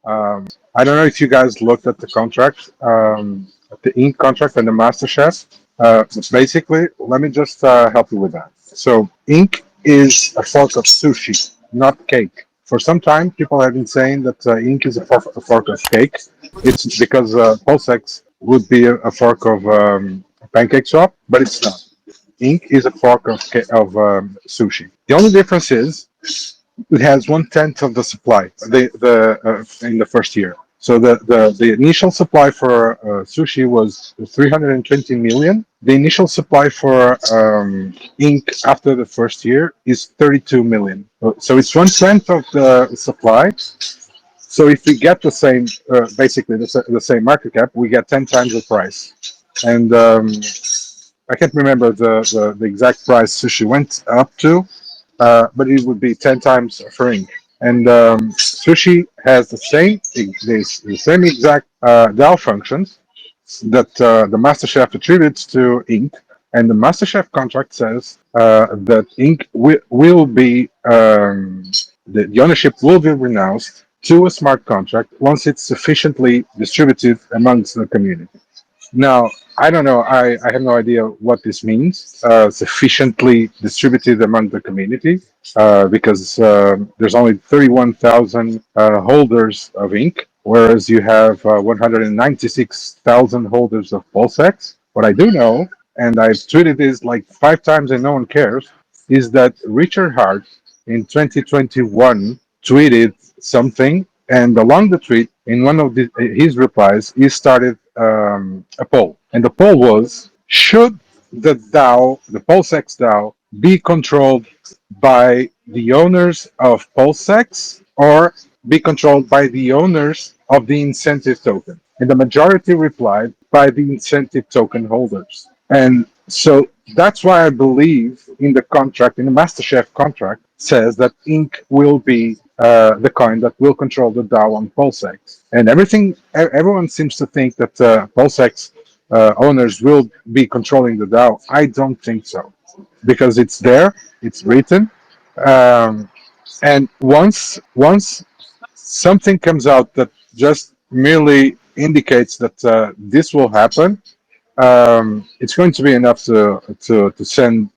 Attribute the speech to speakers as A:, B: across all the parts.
A: I don't know if you guys looked at the contract, the ink contract and the master chef. But basically, let me just help you with that. So ink is a fork of sushi, not cake. For some time, people have been saying that ink is a fork of cake. It's because Pulsex would be a fork of pancake swap, but it's not. Ink is a fork of sushi. The only difference is it has 1/10 of the supply in the first year. So the initial supply for sushi was 320 million. The initial supply for ink after the first year is 32 million. So it's 1/10 of the supply. So if we get the same, basically the same market cap, we get 10 times the price. And I can't remember the exact price sushi went up to, but it would be 10 times for ink. And sushi has the same exact DAO functions that the master chef attributes to ink. And the master chef contract says that ink will be the ownership will be renounced to a smart contract once it's sufficiently distributed amongst the community. Now, I don't know. I have no idea what this means. Sufficiently distributed among the community, because there's only 31,000 holders of ink, whereas you have 196,000 holders of Pulsex. What I do know, and I've tweeted this like 5 times and no one cares, is that Richard Hart in 2021 tweeted something, and along the tweet, in one of his replies, he started a poll. And the poll was, should the DAO, the Pulsex DAO, be controlled by the owners of Pulsex or be controlled by the owners of the incentive token? And the majority replied by the incentive token holders. And so that's why I believe in the contract, in the MasterChef contract, says that ink will be the coin that will control the DAO on Pulsex. And everyone seems to think that Pulsex owners will be controlling the DAO. I don't think so, because it's there, it's written, and once something comes out that just merely indicates that this will happen, it's going to be enough to send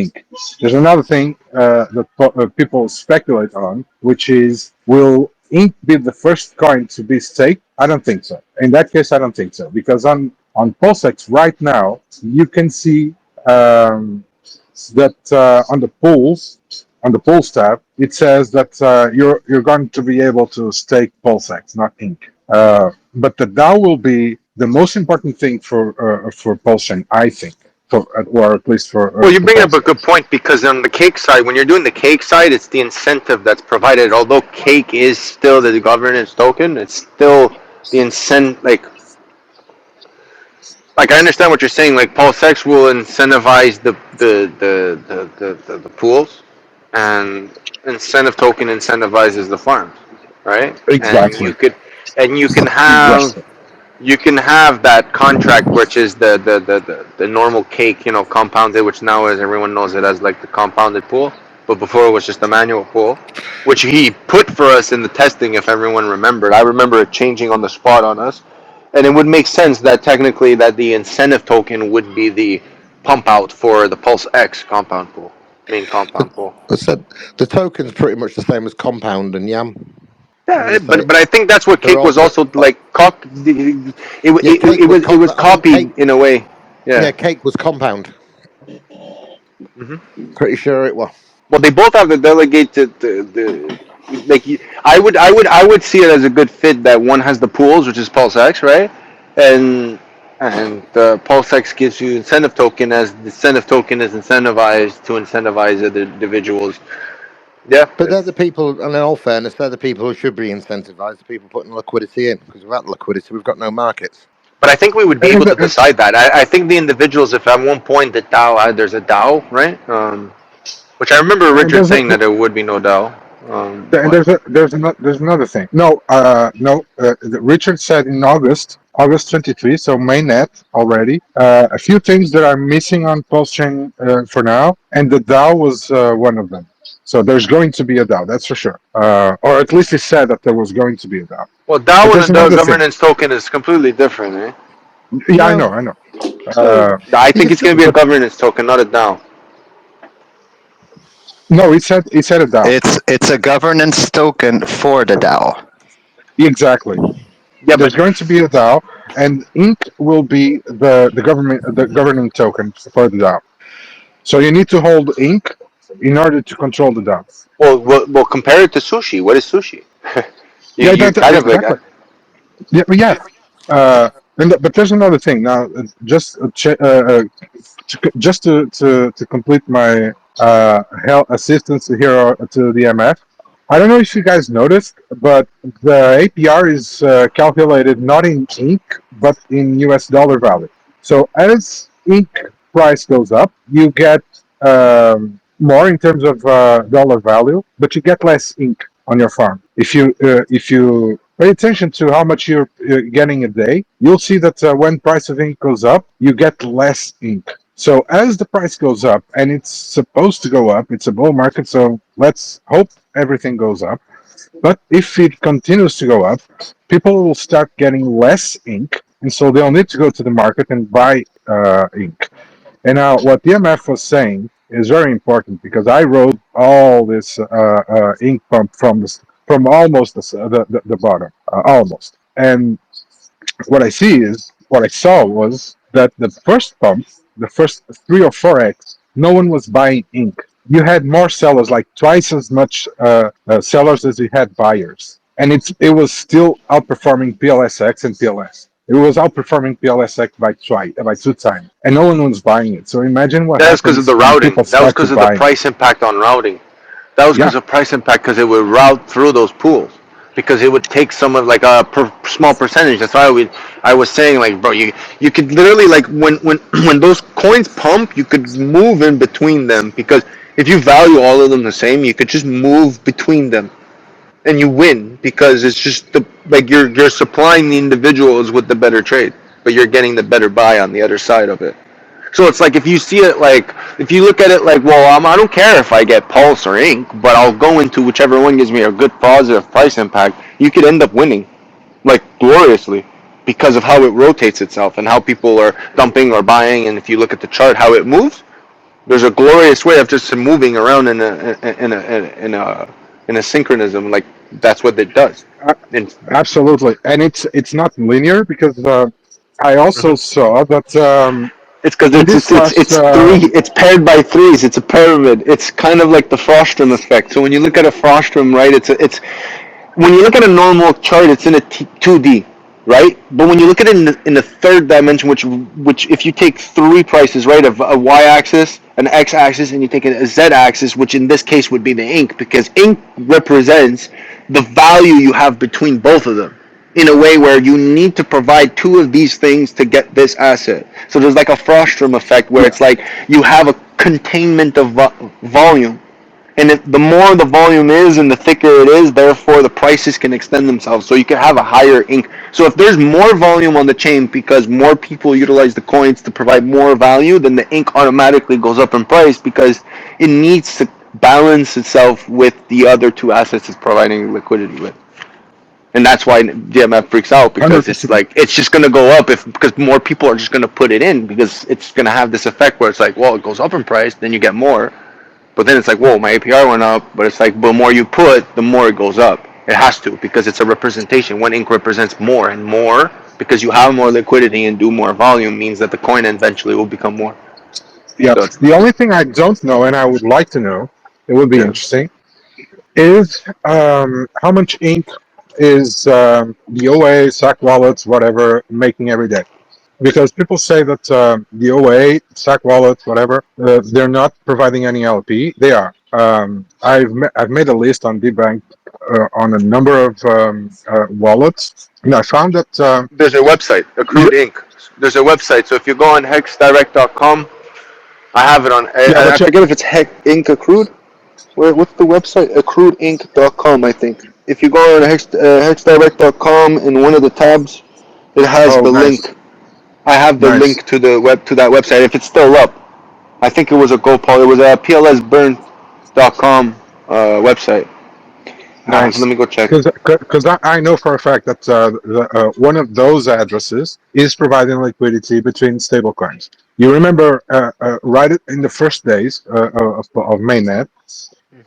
A: ink. There's another thing that people speculate on, which is, will ink be the first coin to be staked? I don't think so. In that case, I don't think so, because on Pulsex right now you can see that on the pools tab, it says that you're going to be able to stake Pulsex, not ink. But the DAO will be the most important thing for Pulsechain, I think, or at least for.
B: Well, you
A: for
B: bring up a
A: Pulsechain.
B: good point, because on the cake side, when you're doing the cake side, it's the incentive that's provided. Although cake is still the governance token, it's still the incentive. Like I understand what you're saying. Like Pulsex will incentivize the pools, and incentive token incentivizes the farms, right? And
A: Exactly.
B: you can have
A: Exactly.
B: that contract, which is the normal cake, compounded, which now, as everyone knows it as like the compounded pool, but before it was just a manual pool, which he put for us in the testing, if everyone remembered. I remember it changing on the spot on us, and it would make sense that technically that the incentive token would be the pump out for the Pulse X compound pool, main
C: But
B: compound pool.
C: I said the token's pretty much the same as Compound and Yam.
B: Yeah,
C: So
B: but I think that's what
C: they're
B: Cake
C: all
B: was also like.
C: yeah. Cake was
B: It was
C: I think
B: copied
C: Cake
B: in a way.
C: yeah
B: Yeah.
C: Cake was Compound.
B: Hmm.
C: Pretty sure it was.
B: Well, they both have the delegate to the like. I would see it as a good fit that one has the pools, which is Pulse X, right? And the Pulse X gives you incentive token, as the incentive token is incentivized to incentivize other individuals. Yeah,
C: But they're the people, and in all fairness, they're the people who should be incentivized. The people putting liquidity in, because without liquidity, we've got no markets.
B: but I think we would be able to
A: And
B: decide that. I think the individuals, if at one point the DAO, there's a DAO, right? Which I remember
A: and
B: Richard
A: there's a,
B: saying that there would be no DAO.
A: and
B: But
A: there's another thing. No, no. Richard said in August 23, so mainnet already. A few things that are missing on Pulsechain for now, and the DAO was one of them. So there's going to be a DAO, that's for sure. Or at least he said that there was going to be a DAO.
B: Well,
A: But
B: DAO
A: there's
B: and a
A: another thing.
B: governance token is completely different, eh?
A: Yeah,
C: No.
A: I know.
B: So I think it's going to be a
A: But
B: governance token, not a DAO.
A: no, he said a DAO.
D: It's a governance token for the DAO.
A: Exactly.
B: Yeah,
A: There's
B: but
A: going to be a DAO, and Ink will be the governing token for the DAO. So you need to hold Ink in order to control the DAO.
B: well, compare it to sushi. What is sushi?
A: Yeah,
B: You kind of like
A: exactly. Yeah. But there's another thing. Now, just to complete my help assistance here to the MF. I don't know if you guys noticed, but the APR is calculated not in ink, but in US dollar value. So as ink price goes up, you get more in terms of dollar value, but you get less ink on your farm. If you pay attention to how much you're getting a day, you'll see that when price of ink goes up, you get less ink. So as the price goes up, and it's supposed to go up, it's a bull market, so let's hope everything goes up. But if it continues to go up, people will start getting less ink, and so they'll need to go to the market and buy ink. And now, what the MF was saying is very important because I wrote all this ink pump from almost the bottom, almost. And what I saw was that the first pump, the first 3 or 4x, no one was buying ink. You had more sellers, like twice as much sellers as you had buyers, and it was still outperforming PLSX and PLS. It was outperforming PLSX by 2 times, and no one was buying it. So imagine what
B: that was because of
A: happens
B: the
A: when
B: routing.
A: people
B: That was
A: start to
B: because of the
A: buy.
B: price impact on routing. That was
A: Yeah,
B: because of price impact because it would route through those pools because it would take some of like a small percentage. That's why I was saying like, bro, you could literally like when when those coins pump, you could move in between them because if you value all of them the same, you could just move between them and you win because it's just the like you're supplying the individuals with the better trade, but you're getting the better buy on the other side of it. So it's like if you see it like if you look at it like, well, I don't care if I get Pulse or Ink, but I'll go into whichever one gives me a good positive price impact. You could end up winning, like gloriously, because of how it rotates itself and how people are dumping or buying. And if you look at the chart, how it moves, there's a glorious way of just moving around in a synchronism. Like that's what it does.
A: a-
B: And
A: absolutely. And it's not linear because I also saw that
B: it's because
A: in
B: it's
A: this
B: it's it's
A: last
B: it's three. It's paired by threes. It's a pyramid. It's kind of like the Frostrom effect. So when you look at a Frostrom, right, it's when you look at a normal chart, it's in a 2D, right? But when you look at it in the third dimension, which if you take three prices, right, a y-axis, an x-axis, and you take a z-axis, which in this case would be the ink, because ink represents the value you have between both of them in a way where you need to provide two of these things to get this asset. So there's like a Frostrom effect where
A: yeah.
B: it's like you have a containment of volume. And if the more the volume is and the thicker it is, therefore the prices can extend themselves. So you can have a higher ink. So if there's more volume on the chain because more people utilize the coins to provide more value, then the ink automatically goes up in price because it needs to balance itself with the other two assets it's providing liquidity with. And that's why DMF freaks out because it's
A: 100%.
B: like it's just gonna go up if because more people are just gonna put it in because it's gonna have this effect where it's like, well, it goes up in price, then you get more. But then it's like, whoa, my APR went up. But it's like, the more you put, the more it goes up. It has to because it's a representation. One ink represents more and more because you have more liquidity and do more volume means that the coin eventually will become more.
A: Yeah.
B: So
A: The only thing I don't know, and I would like to know, it would be
B: yeah,
A: interesting, is how much ink is the OA, SAC wallets, whatever, making every day. Because people say that the OA, SAC wallets, whatever, they're not providing any LP. They are. I've made a list on DBank on a number of wallets, and I found that
B: there's a website,
A: yeah,
B: Accrued Ink. There's a website. So if you go on hexdirect.com, I have it on. I
A: but
B: forget if it's Hex Ink Accrued. What's the website? Accruedink.com, I think. If you go on hexdirect.com in one of the tabs, it has
A: oh,
B: the
A: nice,
B: link. I have the
A: nice.
B: link to the web to that website if it's still up. I think it was a GoPal. It was at plsburn.com. website. Let
A: Nice.
B: me go check.
A: Because I know for a fact that one of those addresses is providing liquidity between stablecoins. You remember right in the first days of mainnet,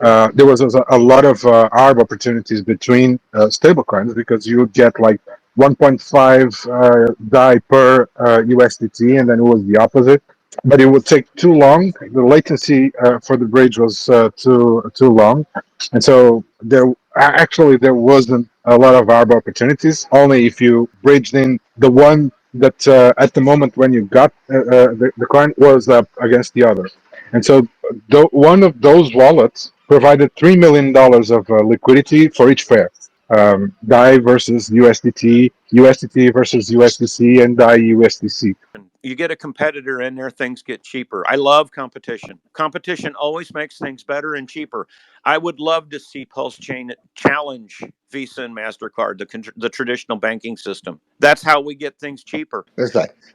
A: there was a lot of arb opportunities between stablecoins because you would get like 1.5 DAI per USDT, and then it was the opposite. But it would take too long. The latency for the bridge was too long, and so there wasn't a lot of arb opportunities. Only if you bridged in the one that at the moment when you got the coin was up against the other, and so one of those wallets provided $3 million of liquidity for each pair. DAI versus USDT, USDT versus USDC, and DAI USDC.
E: You get a competitor in there, things get cheaper. I love competition. Competition always makes things better and cheaper. I would love to see Pulsechain challenge Visa and MasterCard, the traditional banking system. That's how we get things cheaper.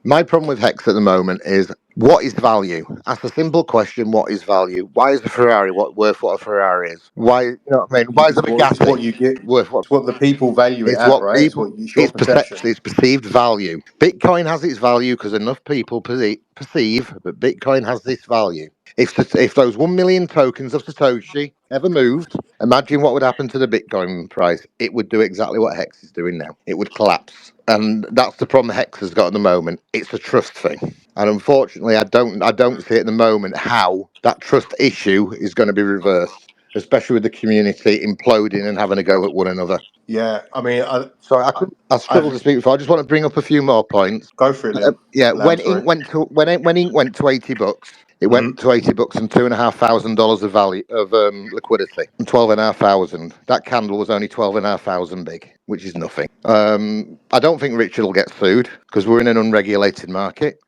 C: My problem with Hex at the moment is what is value? Ask a simple question: what is value? Why is a Ferrari worth what a Ferrari is? Why, you know what I mean? Why is a
F: It's what
C: Bugatti
F: you get.
C: worth what?
F: It's what the people value it
C: It's
F: at,
C: what
F: right?
C: people.
F: It's your perception.
C: It's perceived value. Bitcoin has its value because enough people perceive that Bitcoin has this value. If those 1 million tokens of Satoshi ever moved, imagine what would happen to the Bitcoin price. It would do exactly what Hex is doing now. It would collapse. And that's the problem Hex has got at the moment. It's a trust thing. And unfortunately, I don't see at the moment how that trust issue is going to be reversed, especially with the community imploding and having a go at one another.
F: Yeah, I mean,
C: Sorry, I struggled to speak before. I just want to bring up a few more points.
F: go for it, Liam.
C: Yeah,
F: Lamb, sorry.
C: when Ink went to $80, it went to $80 and $2,500 of value of liquidity, and 12,500. That candle was only 12,500 big, which is nothing. I don't think Richard will get sued because we're in an unregulated market.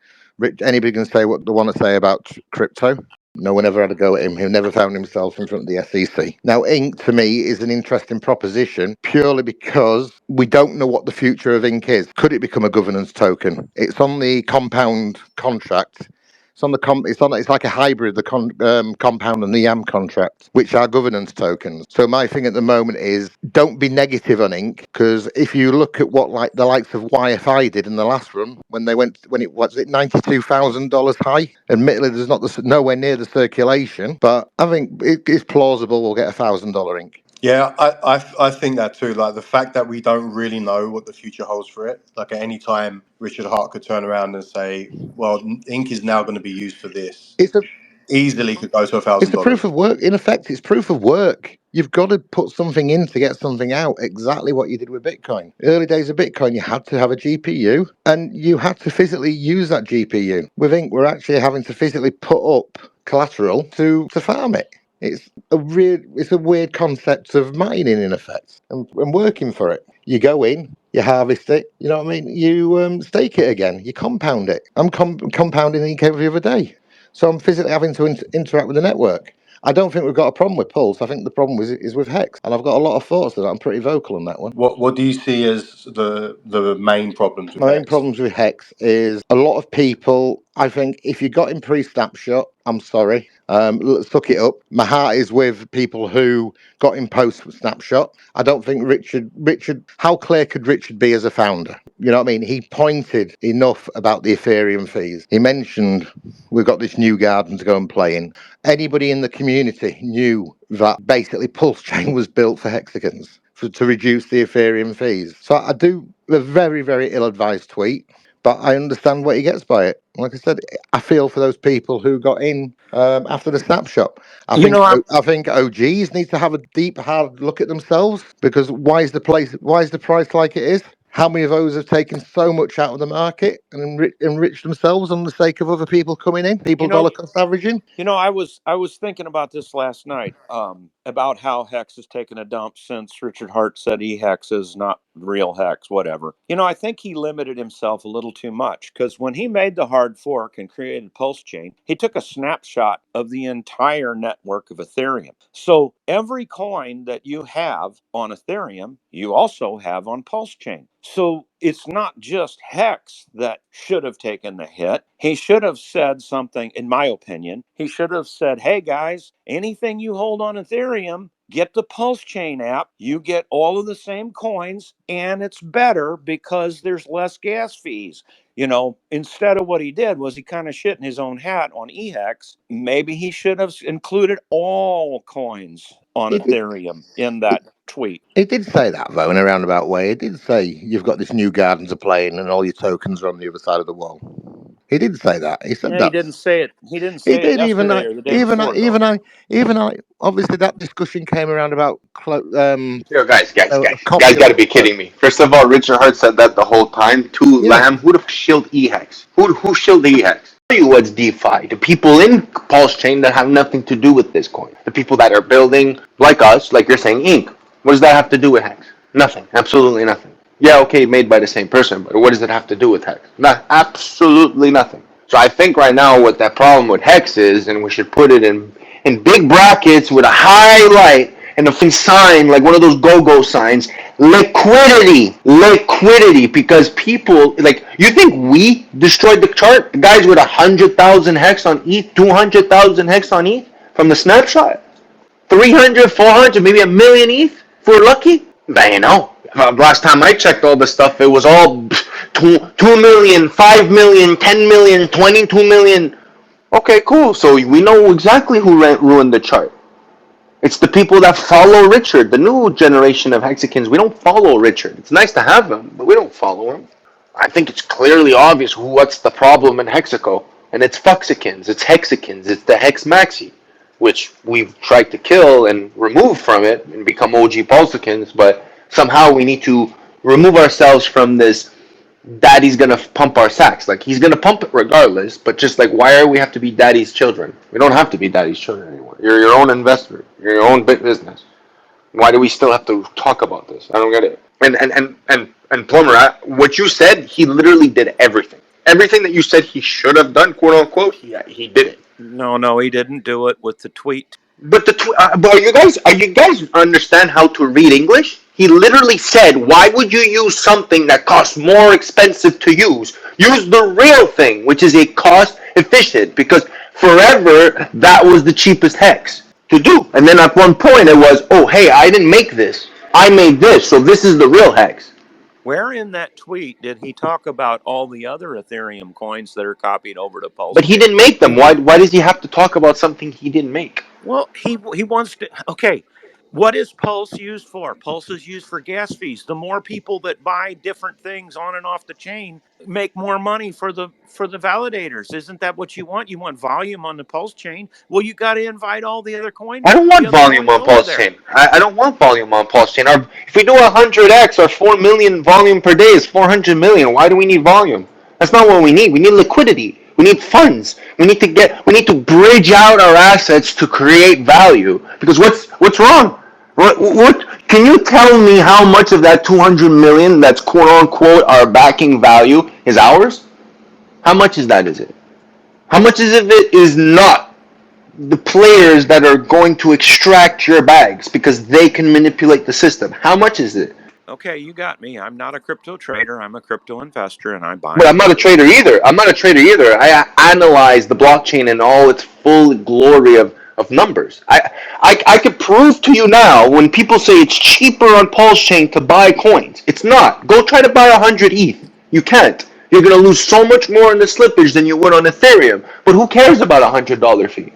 C: Anybody can say what they want to say about crypto. No one ever had a go at him. He never found himself in front of the SEC. Now, Ink, to me, is an interesting proposition purely because we don't know what the future of Ink is. Could it become a governance token? It's on the compound contract. It's on the it's like a hybrid, the compound and the YAM contract, which are governance tokens. So my thing at the moment is don't be negative on Ink, because if you look at what like the likes of YFI did in the last run when it was $92,000 high. Admittedly, there's not nowhere near the circulation, but I think it's plausible we'll get $1,000 Ink.
F: Yeah, I think that too. Like the fact that we don't really know what the future holds for it. Like at any time, Richard Hart could turn around and say, "Well, ink is now going to be used for this." Easily could go to $1,000.
C: It's a proof of work. In effect, it's proof of work. You've got to put something in to get something out. Exactly what you did with Bitcoin. Early days of Bitcoin, you had to have a GPU and you had to physically use that GPU. With Ink, we're actually having to physically put up collateral to farm it. It's a weird concept of mining in effect and working for it. You go in, you harvest it, you know what I mean? You stake it again, you compound it. I'm compounding Ink every other day. So I'm physically having to interact with the network. I don't think we've got a problem with Pulse. I think the problem is with Hex, and I've got a lot of thoughts on that. I'm pretty vocal on that one.
F: What do you see as the main problems with
C: My main
F: Hex?
C: problems with Hex is a lot of people. I think if you got in pre-snapshot, I'm sorry, suck it up. My heart is with people who got in post-snapshot. I don't think Richard. How clear could Richard be as a founder? You know what I mean? He pointed enough about the Ethereum fees. He mentioned we've got this new garden to go and play in. Anybody in the community knew that basically Pulsechain was built for hexagons to reduce the Ethereum fees. So I do a very, very ill-advised tweet, but I understand what he gets by it. Like I said, I feel for those people who got in after the snapshot. I think OGs need to have a deep, hard look at themselves, because why is the price like it is? How many of those have taken so much out of the market and enriched themselves on the sake of other people coming in? People dollar cost averaging.
E: I was thinking about this last night, about how Hex has taken a dump since Richard Hart said eHex is not real hex, whatever. I think he limited himself a little too much, because when he made the hard fork and created Pulsechain, he took a snapshot of the entire network of Ethereum. So every coin that you have on Ethereum, you also have on Pulsechain. So it's not just Hex that should have taken the hit. He should have said something, in my opinion. He should have said, hey guys, anything you hold on Ethereum, get the Pulsechain app. You get all of the same coins, and it's better because there's less gas fees. Instead of what he did was he kind of shit in his own hat on EHEX. Maybe he should have included all coins on
C: It did,
E: Ethereum in that tweet.
C: it did say that, though, in a roundabout way. It did say you've got this new garden to play in and all your tokens are on the other side of the wall. He did say that. He said
E: Yeah,
C: that.
E: he didn't say it. He didn't
C: He
E: say it
C: did. Even
E: yesterday
C: I,
E: or the day
C: even I,
E: before, though.
C: even I. Obviously, that discussion came around about
B: Yo, guys,
C: copy
B: gotta
C: of
B: be kidding me. First of all, Richard Hart said that the whole time. Two,
C: yeah.
B: Lamb, who the f shilled EHEX? Who shilled EHEX? Tell you what's DeFi. The people in Pulsechain that have nothing to do with this coin. The people that are building, like us, like you're saying, Inc. What does that have to do with Hex? Nothing. Absolutely nothing. Yeah, okay, made by the same person, but what does it have to do with Hex? Absolutely nothing. So I think right now what that problem with Hex is, and we should put it in big brackets with a highlight and a sign, like one of those go-go signs, liquidity, because people, like, you think we destroyed the chart? The guys with 100,000 hex on ETH, 200,000 hex on ETH from the snapshot, 300, 400, maybe a million ETH if we're lucky. Last time I checked all the stuff, it was all 2 million, 5 million, 10 million, 22 million. Okay, cool. So we know exactly who ruined the chart. It's the people that follow Richard, the new generation of Hexicans. We don't follow Richard. It's nice to have him, but we don't follow him. I think it's clearly obvious what's the problem in Hexico. And it's Fuxicans, it's Hexicans, it's the Hex Maxi, which we've tried to kill and remove from it and become OG Pulsicans, but somehow we need to remove ourselves from this daddy's gonna pump our sacks. Like, he's gonna pump it regardless, but just like, why do we have to be daddy's children? We don't have to be daddy's children anymore. You're your own investor. You're your own big business. Why do we still have to talk about this? I don't get it. And Plumber, what you said, he literally did everything. Everything that you said he should have done, quote unquote, he did it.
E: No, he didn't do it with the tweet.
B: But but are you guys understand how to read English? He literally said, why would you use something that costs more expensive to use? Use the real thing, which is a cost efficient, because forever that was the cheapest hex to do. And then at one point it was, oh, hey, I didn't make this. I made this, so this is the real hex.
E: Where in that tweet did he talk about all the other Ethereum coins that are copied over to Pulse?
B: But he didn't make them. Why does he have to talk about something he didn't make?
E: Well, he wants to. Okay, what is Pulse used for? Pulse is used for gas fees. The more people that buy different things on and off the chain make more money for the validators. Isn't that what you want? You want volume on the Pulse chain. Well, you got to invite all the other coins.
B: I don't want volume on Pulse chain. I don't want volume on Pulse chain. If we do 100x or 4 million volume per day is 400 million. Why do we need volume? That's not what we need. We need liquidity. We need funds. We need to bridge out our assets to create value. Because what's wrong? What can you tell me how much of that 200 million that's quote unquote our backing value is ours? How much is it? How much of it is not the players that are going to extract your bags because they can manipulate the system? How much is it?
E: Okay, you got me. I'm not a crypto trader. I'm a crypto investor, and I buy.
B: But I'm not a trader either. I analyze the blockchain in all its full glory of numbers. I could prove to you now when people say it's cheaper on Pulsechain to buy coins. It's not. Go try to buy 100 ETH. You can't. You're going to lose so much more in the slippage than you would on Ethereum. But who cares about a $100 fee?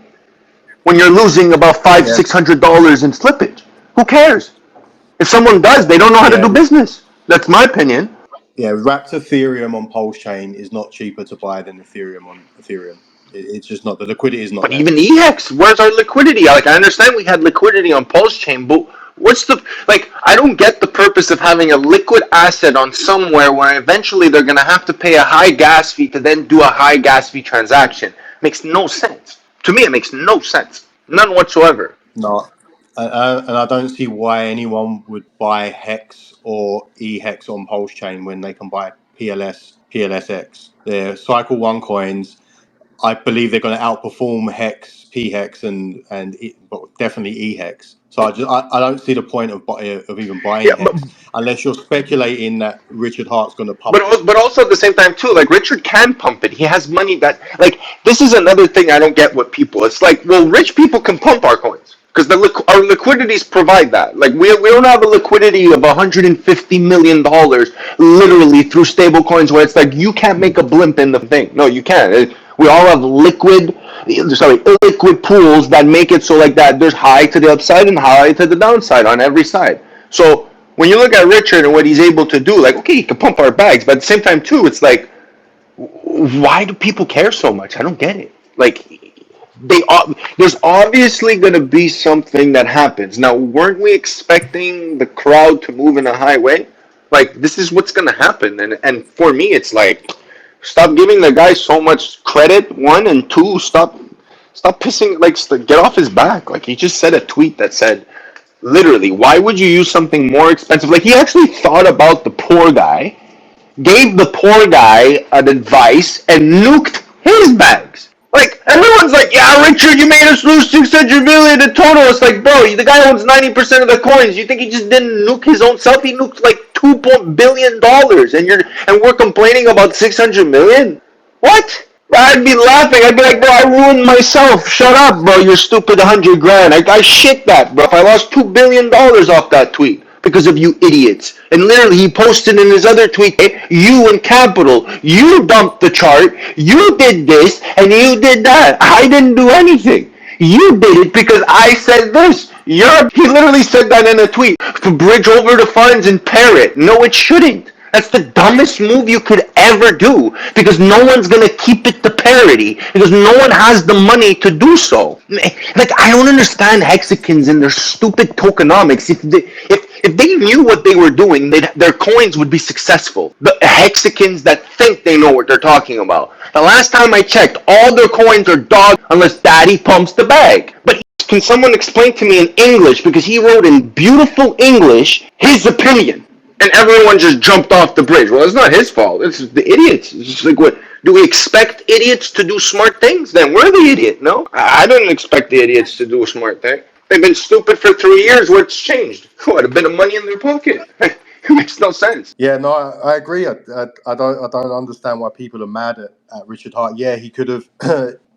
B: When you're losing about $600 in slippage. Who cares? If someone does, they don't know how to do business. That's my opinion.
F: Yeah, wrapped Ethereum on Pulsechain is not cheaper to buy than Ethereum on Ethereum. It's just not. The liquidity is not.
B: But there. Even EHEX, where's our liquidity? Like, I understand we had liquidity on Pulsechain, but what's the, like, I don't get the purpose of having a liquid asset on somewhere where eventually they're going to have to pay a high gas fee to then do a high gas fee transaction. Makes no sense. To me, it makes no sense. None whatsoever.
F: No. And I don't see why anyone would buy Hex or eHex on Pulsechain when they can buy PLS, PLSX. They're Cycle 1 coins. I believe they're going to outperform Hex, PHEX, but definitely eHex. So I don't see the point of even buying Hex unless you're speculating that Richard Hart's going to pump it.
B: But also at the same time too, like Richard can pump it. He has money that like this is another thing I don't get with people. It's like, well, rich people can pump our coins because our liquidities provide that. Like we don't have a liquidity of $150 million literally through stable coins where it's like you can't make a blimp in the thing. No, you can't. We all have illiquid pools that make it so like that there's high to the upside and high to the downside on every side. So when you look at Richard and what he's able to do, like, okay, he can pump our bags, but at the same time too, it's like, why do people care so much? I don't get it. Like, there's obviously going to be something that happens. Now, weren't we expecting the crowd to move in a high way? Like, this is what's going to happen. And for me, it's like, stop giving the guy so much credit, one, and two, stop pissing, like, get off his back. Like, he just said a tweet that said, literally, why would you use something more expensive? Like, he actually thought about the poor guy, gave the poor guy an advice, and nuked his bags. Like, everyone's like, yeah, Richard, you made us lose 600 million in total. It's like, bro, the guy owns 90% of the coins. You think he just didn't nuke his own self? He nuked like $2 billion, and we're complaining about 600 million? What? I'd be laughing. I'd be like, bro, I ruined myself. Shut up, bro. You're stupid. 100 grand. I shit that, bro. If I lost $2 billion off that tweet because of you idiots. And literally, he posted in his other tweet, hey, you in capital, you dumped the chart, you did this, and you did that. I didn't do anything. You did it because I said this. He literally said that in a tweet. To bridge over the funds and pair it. No, it shouldn't. That's the dumbest move you could ever do because no one's going to keep it to parity because no one has the money to do so. Like, I don't understand Hexicans and their stupid tokenomics. If they knew what they were doing, their coins would be successful. The Hexicans that think they know what they're talking about. The last time I checked, all their coins are dog unless daddy pumps the bag. But can someone explain to me in English, because he wrote in beautiful English, his opinion? And everyone just jumped off the bridge. Well, it's not his fault. It's the idiots. It's just like, what? Do we expect idiots to do smart things? Then we're the idiot, no? I don't expect the idiots to do a smart thing. They've been stupid for 3 years. What's changed? What, a bit of money in their pocket? It makes no sense.
F: Yeah, no, I agree. I don't understand why people are mad at Richard Hart. Yeah, he could have,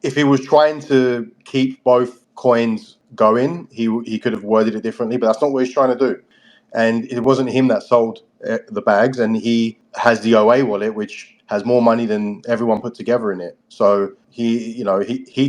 F: if he was trying to keep both coins going, he could have worded it differently, but that's not what he's trying to do. And it wasn't him that sold the bags, and he has the OA wallet, which has more money than everyone put together in it. So he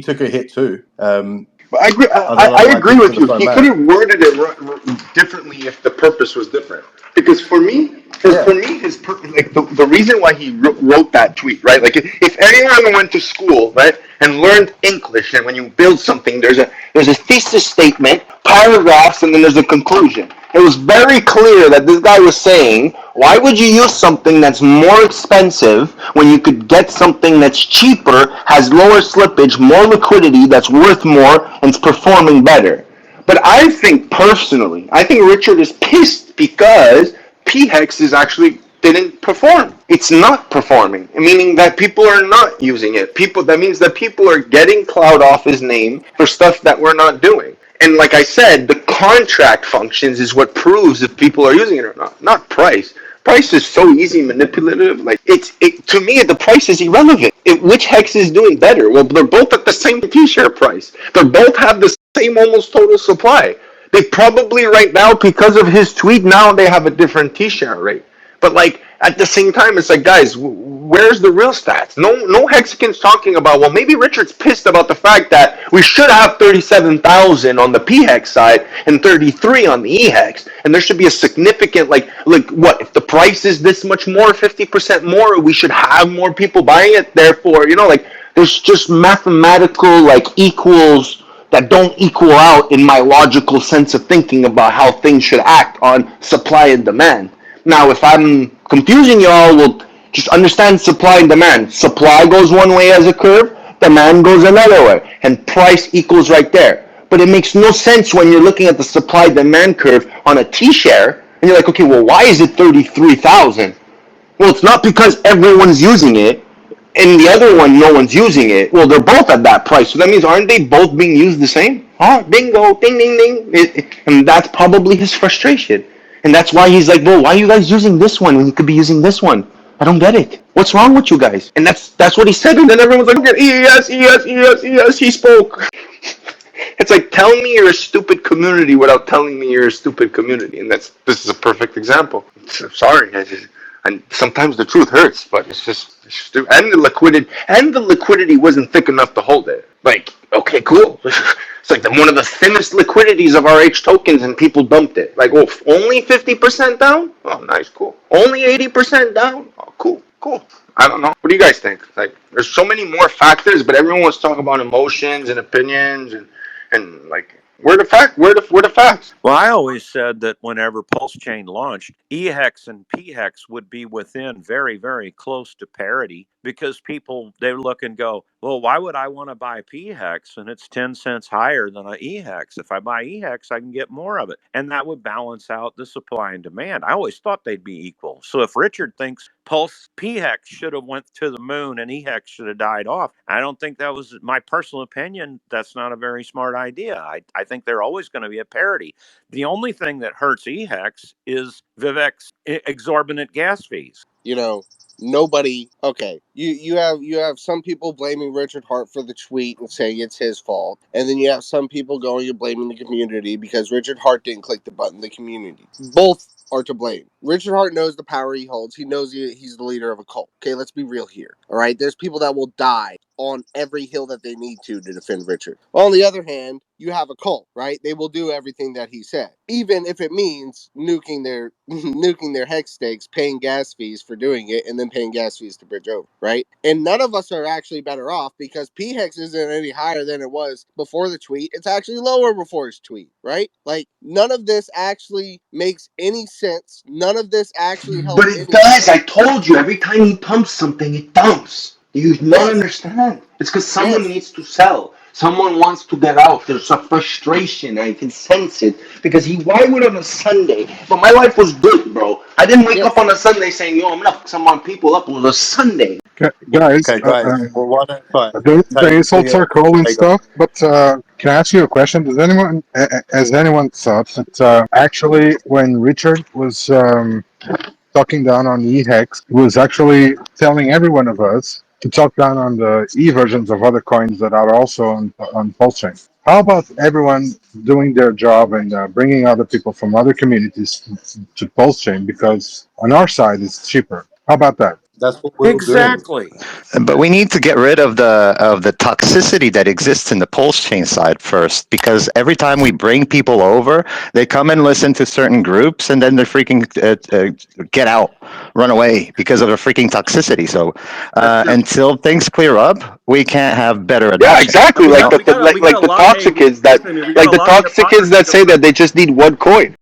F: took a hit too.
B: But I agree. I agree with you. He could have worded it differently if the purpose was different. Because for me, his like the reason why he wrote that tweet, right? Like if anyone went to school, right, and learned English, and when you build something, there's a thesis statement, paragraphs, and then there's a conclusion. It was very clear that this guy was saying, why would you use something that's more expensive when you could get something that's cheaper, has lower slippage, more liquidity, that's worth more, and it's performing better? But I think personally, Richard is pissed because PHEX is actually didn't perform. It's not performing, meaning that people are not using it. That means that people are getting clout off his name for stuff that we're not doing. And like I said, the contract functions is what proves if people are using it or not price. Price is so easy manipulative. Like to me, the price is irrelevant. Which hex is doing better? Well, they're both at the same T-share price. They both have the same almost total supply. They probably right now, because of his tweet, now they have a different T-share rate. But like at the same time, it's like, guys, where's the real stats? No Hexicans talking about, well, maybe Richard's pissed about the fact that we should have 37,000 on the PHEX side and 33 on the EHEX, and there should be a significant, like what, if the price is this much more, 50% more, we should have more people buying it, therefore, like, there's just mathematical, like, equals that don't equal out in my logical sense of thinking about how things should act on supply and demand. Now, if I'm confusing y'all, well, just understand supply and demand. Supply goes one way as a curve, demand goes another way, and price equals right there. But it makes no sense when you're looking at the supply-demand curve on a T-share, and you're like, okay, well, why is it 33,000? Well, it's not because everyone's using it, and the other one, no one's using it. Well, they're both at that price. So that means, aren't they both being used the same? Oh, bingo, ding, ding, ding. And that's probably his frustration. And that's why he's like, well, why are you guys using this one when you could be using this one? I don't get it. What's wrong with you guys? And that's what he said. And then everyone's like, yes, he spoke. It's like, tell me you're a stupid community without telling me you're a stupid community. And this is a perfect example. Sorry, and sometimes the truth hurts, but it's stupid. And the liquidity wasn't thick enough to hold it. Like, okay, cool. It's like one of the thinnest liquidities of RH tokens, and people dumped it. Like, oh, only 50% down? Oh, nice, cool. Only 80% down? Oh, cool. I don't know. What do you guys think? Like, there's so many more factors, but everyone was talking about emotions and opinions and like, where the facts?
E: Well, I always said that whenever Pulsechain launched, EHEX and PHEX would be within very, very close to parity, because people, they look and go, well, why would I want to buy PHEX and it's 10 cents higher than an EHEX? If I buy EHEX, I can get more of it. And that would balance out the supply and demand. I always thought they'd be equal. So if Richard thinks PHEX should have went to the moon and EHEX should have died off, I don't think that was my personal opinion. That's not a very smart idea. I think they're always going to be at parity. The only thing that hurts EHEX is Vivek's exorbitant gas fees.
G: You know, nobody. Okay, you have some people blaming Richard Hart for the tweet and saying it's his fault, and then you have some people going and blaming the community because Richard Hart didn't click the button. The community, both are to blame. Richard Hart knows the power he holds. He knows he's the leader of a cult. Okay, let's be real here. All right, there's people that will die on every hill that they need to defend Richard. Well, on the other hand, you have a cult, right? They will do everything that he said, even if it means nuking their hex stakes, paying gas fees for doing it, and then paying gas fees to bridge over, right? And none of us are actually better off, because PHEX isn't any higher than it was before the tweet. It's actually lower before his tweet, right? Like, none of this actually makes any sense. None of this actually helps.
B: But it does. I told you, every time he pumps something, it dumps. You don't understand. It's because someone needs to sell. Someone wants to get out. There's a frustration. I can sense it. Because why would on a Sunday? But my life was good, bro. I didn't wake up on a Sunday saying, yo, I'm going to fuck some people up on a Sunday.
A: Guys,
F: Okay, guys. Well, why don't
A: the insults are cool and stuff, but can I ask you a question? Has anyone thought that actually when Richard was talking down on EHEX, he was actually telling every one of us to talk down on the E versions of other coins that are also on Pulsechain? How about everyone doing their job and bringing other people from other communities to Pulsechain, because on our side it's cheaper? How about that?
F: That's what we're
E: Exactly.
D: But we need to get rid of the toxicity that exists in the Pulsechain side first, because every time we bring people over, they come and listen to certain groups, and then they freaking get out, run away because of the freaking toxicity. So until things clear up, we can't have better adoption.
B: Yeah, exactly.
E: We
B: Like
E: got
B: the
E: a lot-
B: toxic kids that say that they just need one coin.